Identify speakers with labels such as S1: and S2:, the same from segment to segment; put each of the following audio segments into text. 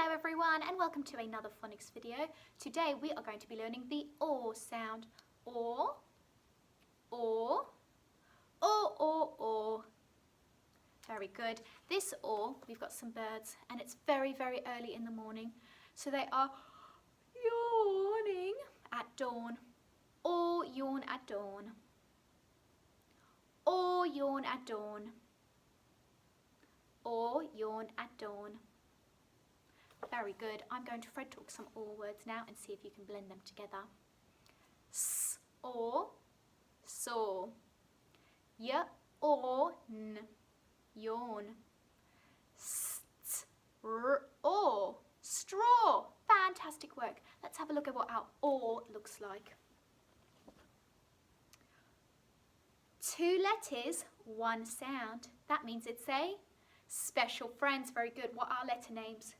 S1: Hello everyone and welcome to another phonics video. Today we are going to be learning the OR sound. OR, OR, OR. Very good. This OR, we've got some birds and it's very early in the morning. So they are yawning at dawn. Or yawn at dawn. Or yawn at dawn. Or yawn at dawn. Very good. I'm going to Fred talk some OR words now and see if you can blend them together. S, or, saw. Y, or, n, yawn. St, r, or, straw. Fantastic work. Let's have a look at what our OR looks like. 2 letters, 1 sound. That means it's a special friends. Very good. What are letter names?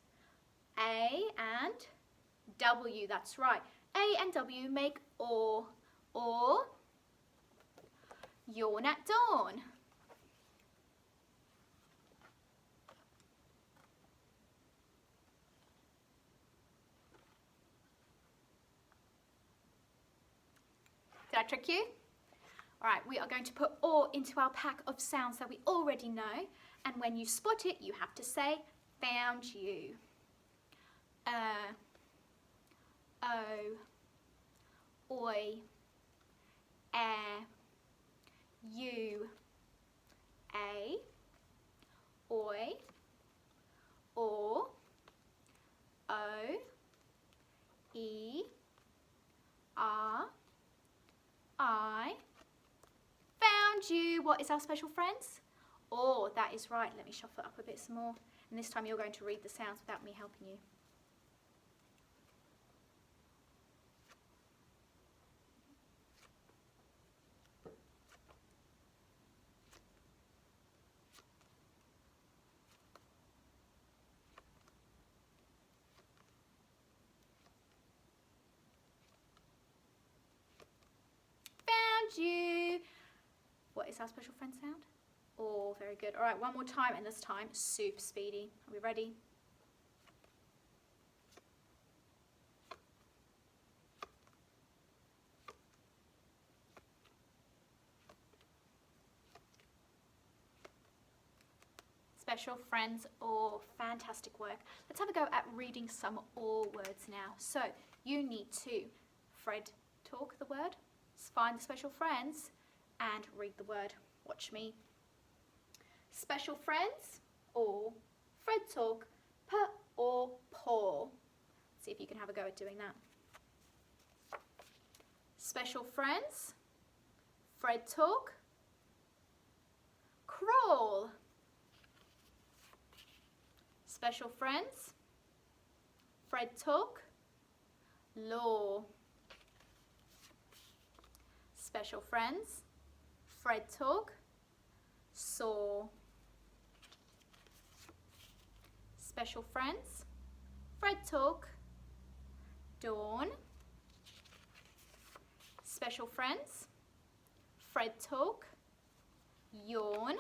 S1: A and W, that's right. A and W make OR. Or, yawn at dawn. Did I trick you? All right, we are going to put OR into our pack of sounds that we already know. And when you spot it, you have to say, found you. O, oi, you, a, oi, or, o, e, r, I, found you. What is our special friends? Or, that is right. Let me shuffle it up a bit some more. And this time you're going to read the sounds without me helping you. You. What is our special friend sound? Oh, very good. All right, one more time, and this time super speedy. Are we ready? Special friends, or fantastic work. Let's have a go at reading some OR words now. So you need to Fred talk the word, find the special friends and read the word. Watch me. Special friends, or Fred talk, p or paw. See if you can have a go at doing that. Special friends, Fred talk, crawl. Special friends, Fred talk, law. Special friends, Fred talk, saw. Special friends, Fred talk, dawn. Special friends, Fred talk, yawn.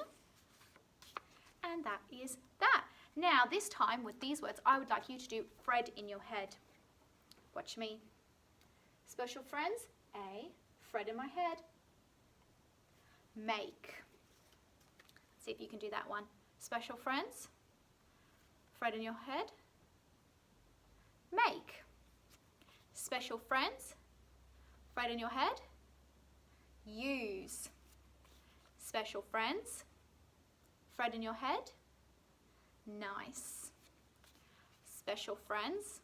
S1: And that is that. Now this time with these words, I would like you to do Fred in your head. Watch me. Special friends, A, Fred in my head. Make. See if you can do that one. Special friends. Fred in your head. Make. Special friends. Fred in your head. Use. Special friends. Fred in your head. Nice. Special friends.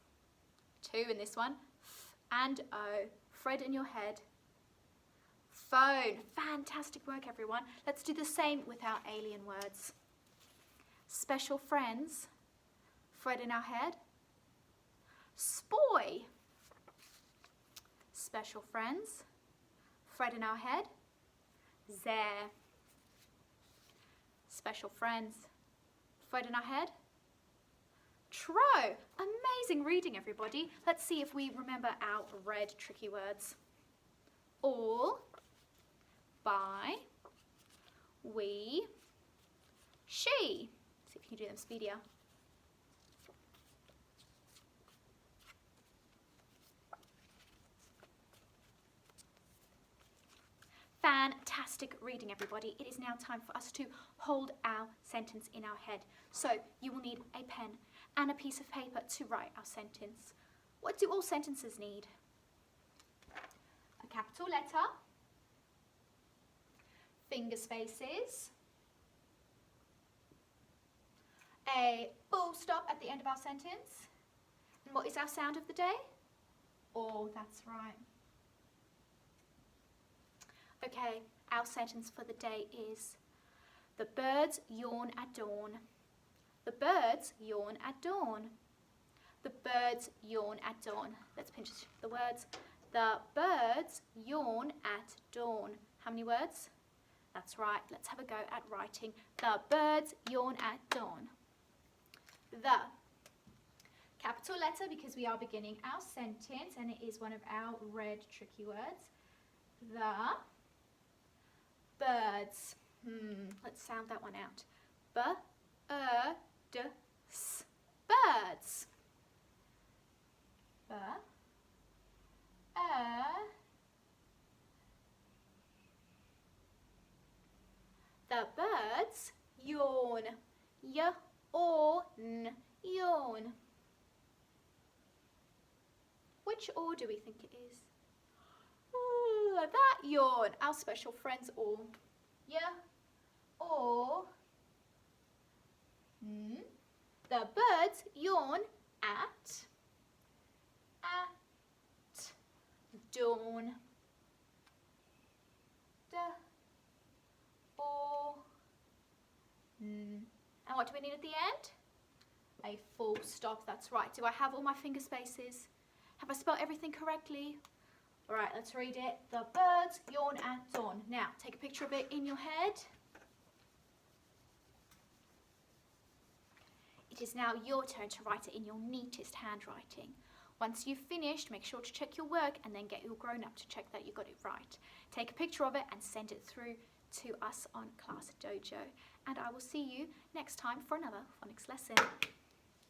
S1: 2 in this one. F and O. Fred in your head. Phone. Fantastic work, everyone. Let's do the same with our alien words. Special friends, Fred in our head. Spoy. Special friends, Fred in our head. There. Special friends, Fred in our head. Tro. Amazing reading, everybody. Let's see if we remember our red tricky words. All, by, we, she. See if you can do them speedier. fantastic reading, everybody. It is now time for us to hold our sentence in our head. So you will need a pen and a piece of paper to write our sentence. What do all sentences need? A capital letter, finger spaces, a full stop at the end of our sentence. And what is our sound of the day? Oh, that's right. Okay, our sentence for the day is, the birds yawn at dawn. The birds yawn at dawn. The birds yawn at dawn. Let's pinch the words. The birds yawn at dawn. How many words? That's right. Let's have a go at writing. The birds yawn at dawn. The. Capital letter because we are beginning our sentence and it is one of our red tricky words. The birds. Let's sound that one out. B-E-D-S. Birds. The birds yawn. Y-O-N. Yawn. Which or do we think it is? Ooh, that yawn. Our special friends or. Or. The birds yawn at dawn. And what do we need at the end? A full stop, that's right. Do I have all my finger spaces? Have I spelled everything correctly? All right, let's read it. The birds yawn at dawn. Now, take a picture of it in your head. It is now your turn to write it in your neatest handwriting. Once you've finished, make sure to check your work and then get your grown-up to check that you got it right. Take a picture of it and send it through to us on Class Dojo. And I will see you next time for another phonics lesson.